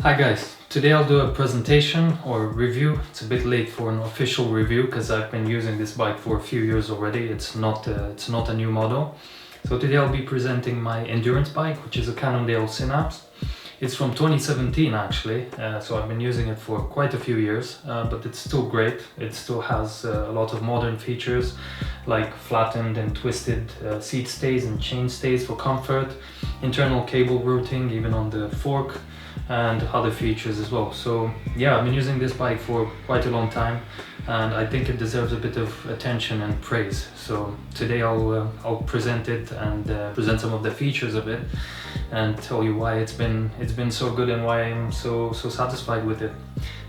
Hi guys, today I'll do a presentation or review. It's a bit late for an official review because I've been using this bike for a few years already. It's not a new model. So today I'll be presenting my endurance bike, which is a Cannondale Synapse. It's from 2017 actually, so I've been using it for quite a few years, but it's still great. It still has a lot of modern features like flattened and twisted seat stays and chain stays for comfort, internal cable routing even on the fork, and other features as well. So yeah, I've been using this bike for quite a long time and I think it deserves a bit of attention and praise. So today I'll present it and present some of the features of it and tell you why it's been so good and why I'm so satisfied with it.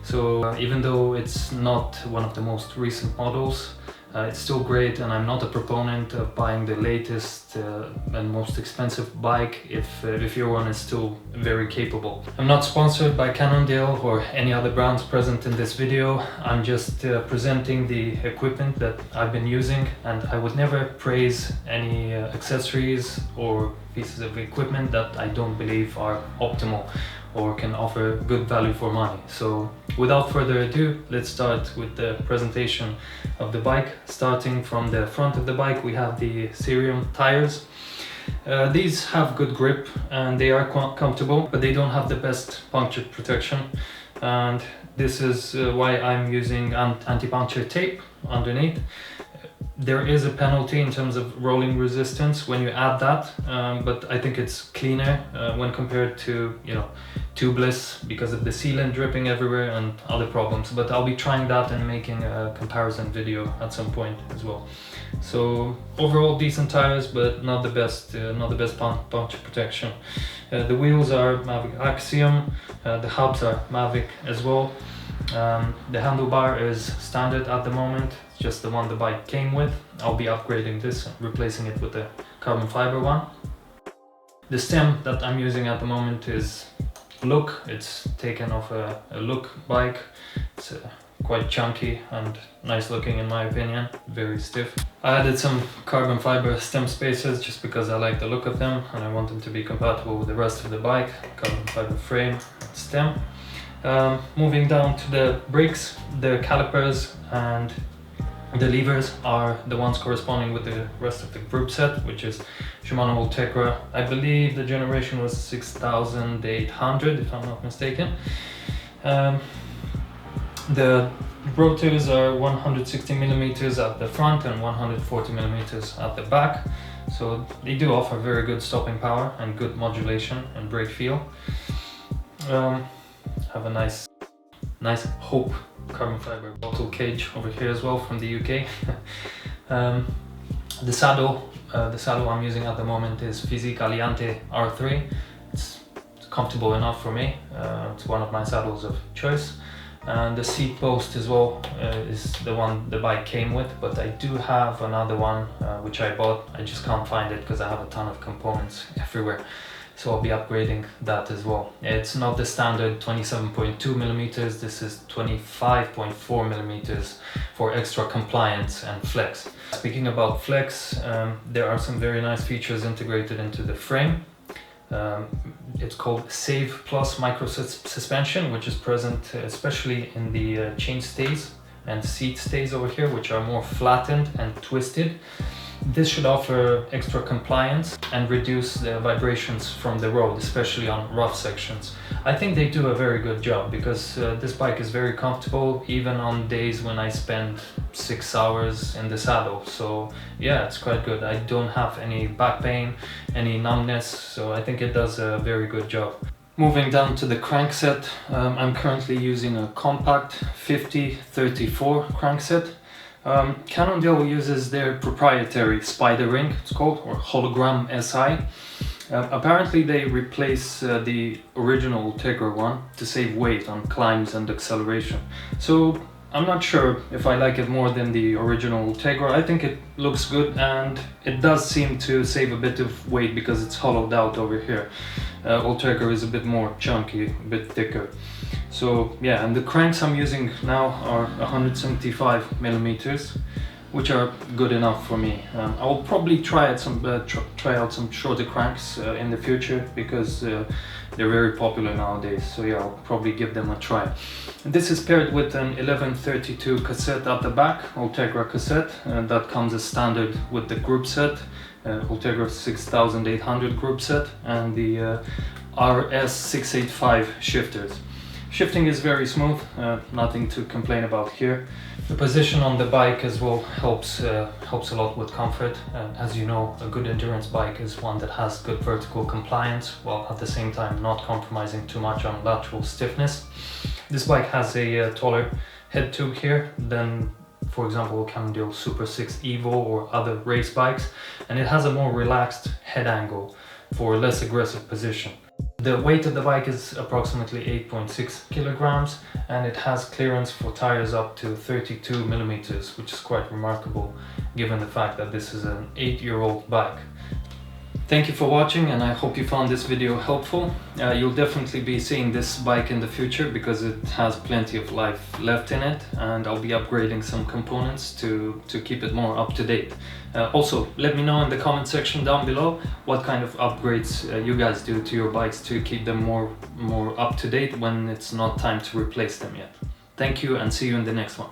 So even though it's not one of the most recent models, it's still great, and I'm not a proponent of buying the latest and most expensive bike if your one is still very capable. I'm not sponsored by Cannondale or any other brands present in this video. I'm just presenting the equipment that I've been using, and I would never praise any accessories or pieces of equipment that I don't believe are optimal or can offer good value for money. So without further ado, let's start with the presentation of the bike. Starting from the front of the bike, we have the Aksium tires. These have good grip and they are comfortable, but they don't have the best puncture protection, and this is why I'm using anti-puncture tape underneath. There is a penalty in terms of rolling resistance when you add that, but I think it's cleaner when compared to, tubeless, because of the sealant dripping everywhere and other problems. But I'll be trying that and making a comparison video at some point as well. So overall decent tires, but not the best puncture protection. The wheels are Mavic Aksium, the hubs are Mavic as well. The handlebar is standard at the moment, it's just the one the bike came with. I'll be upgrading this, replacing it with a carbon fiber one. The stem that I'm using at the moment is Look. It's taken off a Look bike. It's quite chunky and nice looking in my opinion, very stiff. I added some carbon fiber stem spacers just because I like the look of them and I want them to be compatible with the rest of the bike. Carbon fiber frame and stem. Moving down to the brakes, the calipers and the levers are the ones corresponding with the rest of the Groupset, which is Shimano Ultegra. I believe the generation was 6800 if I'm not mistaken. The rotors are 160mm at the front and 140mm at the back, so they do offer very good stopping power and good modulation and brake feel. Have a nice Hope carbon fiber bottle cage over here as well from the UK. The saddle I'm using at the moment is Physique Aliante R3. It's comfortable enough for me. It's one of my saddles of choice. And the seat post as well is the one the bike came with, but I do have another one which I bought. I just can't find it because I have a ton of components everywhere. So I'll be upgrading that as well. It's not the standard 27.2mm, this is 25.4mm for extra compliance and flex. Speaking about flex, there are some very nice features integrated into the frame. It's called Save Plus Micro Suspension, which is present especially in the chain stays and seat stays over here, which are more flattened and twisted. This should offer extra compliance and reduce the vibrations from the road, especially on rough sections. I think they do a very good job because this bike is very comfortable even on days when I spend 6 hours in the saddle. So yeah, it's quite good. I don't have any back pain, any numbness, so I think it does a very good job. Moving down to the crankset, I'm currently using a compact 5034 crankset. Cannondale uses their proprietary spider ring, it's called, or hologram SI. Apparently they replace the original Ultegra one to save weight on climbs and acceleration. So I'm not sure if I like it more than the original Ultegra. I think it looks good and it does seem to save a bit of weight because it's hollowed out over here. Ultegra is a bit more chunky, a bit thicker. So yeah, and the cranks I'm using now are 175mm. which are good enough for me. I will probably try out some shorter cranks in the future, because they're very popular nowadays. So yeah, I'll probably give them a try. And this is paired with an 1132 cassette at the back, Ultegra cassette, that comes as standard with the Groupset, Ultegra 6800 Groupset, and the RS685 shifters. Shifting is very smooth, nothing to complain about here. The position on the bike as well helps a lot with comfort. As you know, a good endurance bike is one that has good vertical compliance, while at the same time not compromising too much on lateral stiffness. This bike has a taller head tube here than, for example, Cannondale Super 6 Evo or other race bikes, and it has a more relaxed head angle for a less aggressive position. The weight of the bike is approximately 8.6 kilograms, and it has clearance for tires up to 32 millimeters, which is quite remarkable given the fact that this is an 8-year-old bike. Thank you for watching, and I hope you found this video helpful. You'll definitely be seeing this bike in the future because it has plenty of life left in it, and I'll be upgrading some components to keep it more up to date. Also, let me know in the comment section down below what kind of upgrades you guys do to your bikes to keep them more up to date when it's not time to replace them yet. Thank you, and see you in the next one.